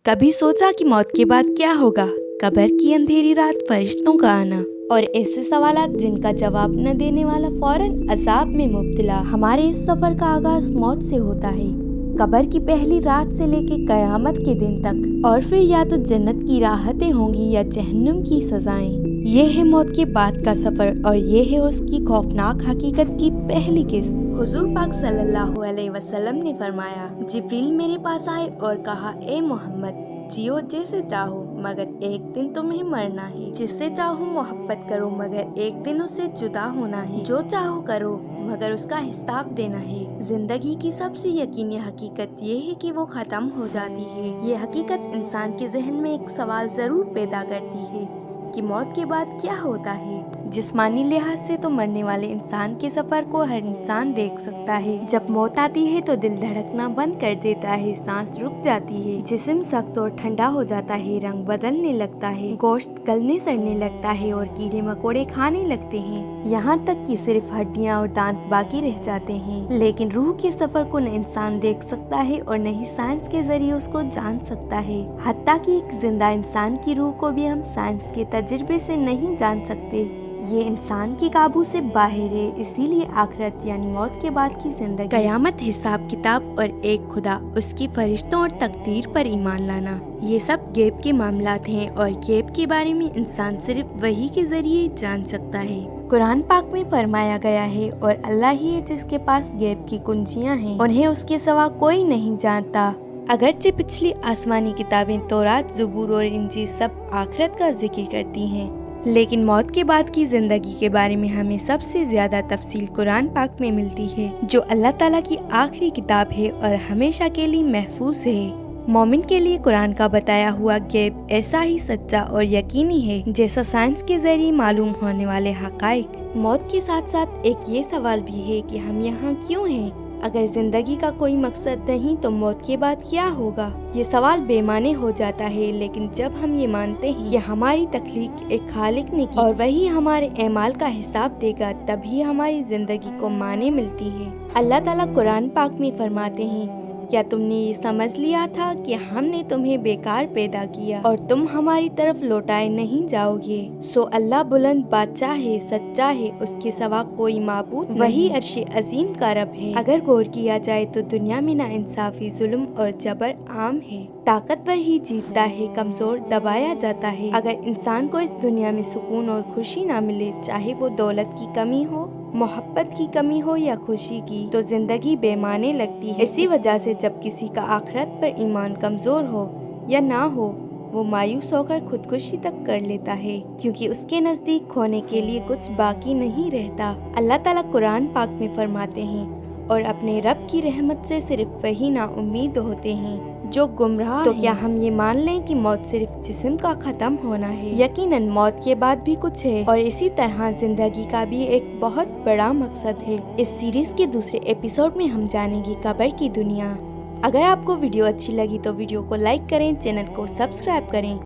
کبھی سوچا کہ موت کے بعد کیا ہوگا؟ قبر کی اندھیری رات، فرشتوں کا آنا اور ایسے سوالات جن کا جواب نہ دینے والا فوراً عذاب میں مبتلا۔ ہمارے اس سفر کا آغاز موت سے ہوتا ہے، قبر کی پہلی رات سے لے کے قیامت کے دن تک، اور پھر یا تو جنت کی راحتیں ہوں گی یا جہنم کی سزائیں۔ یہ ہے موت کے بعد کا سفر، اور یہ ہے اس کی خوفناک حقیقت کی پہلی قسط۔ حضور پاک صلی اللہ علیہ وسلم نے فرمایا، جبریل میرے پاس آئے اور کہا، اے محمد، جیو جیسے چاہو مگر ایک دن تمہیں مرنا ہے، جس سے چاہو محبت کرو مگر ایک دن اس سے جدا ہونا ہے، جو چاہو کرو مگر اس کا حساب دینا ہے۔ زندگی کی سب سے یقینی حقیقت یہ ہے کہ وہ ختم ہو جاتی ہے۔ یہ حقیقت انسان کے ذہن میں ایک سوال ضرور پیدا کرتی ہے کہ موت کے بعد کیا ہوتا ہے۔ جسمانی لحاظ سے تو مرنے والے انسان کے سفر کو ہر انسان دیکھ سکتا ہے۔ جب موت آتی ہے تو دل دھڑکنا بند کر دیتا ہے، سانس رک جاتی ہے، جسم سخت اور ٹھنڈا ہو جاتا ہے، رنگ بدلنے لگتا ہے، گوشت گلنے سڑنے لگتا ہے اور کیڑے مکوڑے کھانے لگتے ہیں، یہاں تک کہ صرف ہڈیاں اور دانت باقی رہ جاتے ہیں۔ لیکن روح کے سفر کو نہ انسان دیکھ سکتا ہے اور نہ ہی سائنس کے ذریعے اس کو جان سکتا ہے۔ حتیٰ کہ ایک زندہ انسان کی روح کو بھی ہم سائنس کے تجربے سے نہیں جان سکتے، یہ انسان کی قابو سے باہر ہے۔ اسی لیے آخرت یعنی موت کے بعد کی زندگی، قیامت، حساب کتاب اور ایک خدا، اس کی فرشتوں اور تقدیر پر ایمان لانا، یہ سب غیب کے معاملات ہیں، اور غیب کے بارے میں انسان صرف وحی کے ذریعے جان سکتا ہے۔ قرآن پاک میں فرمایا گیا ہے، اور اللہ ہی ہے جس کے پاس غیب کی کنجیاں ہیں، انہیں اس کے سوا کوئی نہیں جانتا۔ اگرچہ پچھلی آسمانی کتابیں تورات، زبور اور انجیل سب آخرت کا ذکر کرتی ہیں، لیکن موت کے بعد کی زندگی کے بارے میں ہمیں سب سے زیادہ تفصیل قرآن پاک میں ملتی ہے، جو اللہ تعالیٰ کی آخری کتاب ہے اور ہمیشہ کے لیے محفوظ ہے۔ مومن کے لیے قرآن کا بتایا ہوا غیب ایسا ہی سچا اور یقینی ہے جیسا سائنس کے ذریعے معلوم ہونے والے حقائق۔ موت کے ساتھ ساتھ ایک یہ سوال بھی ہے کہ ہم یہاں کیوں ہیں؟ اگر زندگی کا کوئی مقصد نہیں تو موت کے بعد کیا ہوگا؟ یہ سوال بے معنی ہو جاتا ہے، لیکن جب ہم یہ مانتے ہیں کہ ہماری تخلیق ایک خالق نے کی اور وہی ہمارے اعمال کا حساب دے گا، تبھی ہماری زندگی کو معنی ملتی ہے۔ اللہ تعالیٰ قرآن پاک میں فرماتے ہیں، کیا تم نے یہ سمجھ لیا تھا کہ ہم نے تمہیں بیکار پیدا کیا اور تم ہماری طرف لوٹائے نہیں جاؤ گے؟ سو اللہ بلند بادشاہ ہے، سچا ہے، اس کے سوا کوئی معبود نہیں، وہی عرش عظیم کا رب ہے۔ اگر غور کیا جائے تو دنیا میں ناانصافی، ظلم اور جبر عام ہے۔ طاقتور ہی جیتتا ہے، کمزور دبایا جاتا ہے۔ اگر انسان کو اس دنیا میں سکون اور خوشی نہ ملے، چاہے وہ دولت کی کمی ہو، محبت کی کمی ہو یا خوشی کی، تو زندگی بے معنی لگتی ہے۔ اسی وجہ سے جب کسی کا آخرت پر ایمان کمزور ہو یا نہ ہو، وہ مایوس ہو کر خودکشی تک کر لیتا ہے، کیونکہ اس کے نزدیک کھونے کے لیے کچھ باقی نہیں رہتا۔ اللہ تعالیٰ قرآن پاک میں فرماتے ہیں، اور اپنے رب کی رحمت سے صرف وہی نا امید ہوتے ہیں جو گمراہ۔ تو کیا ہم یہ مان لیں کہ موت صرف جسم کا ختم ہونا ہے؟ یقیناً موت کے بعد بھی کچھ ہے، اور اسی طرح زندگی کا بھی ایک بہت بڑا مقصد ہے۔ اس سیریز کے دوسرے ایپیسوڈ میں ہم جانیں گے قبر کی دنیا۔ اگر آپ کو ویڈیو اچھی لگی تو ویڈیو کو لائک کریں، چینل کو سبسکرائب کریں۔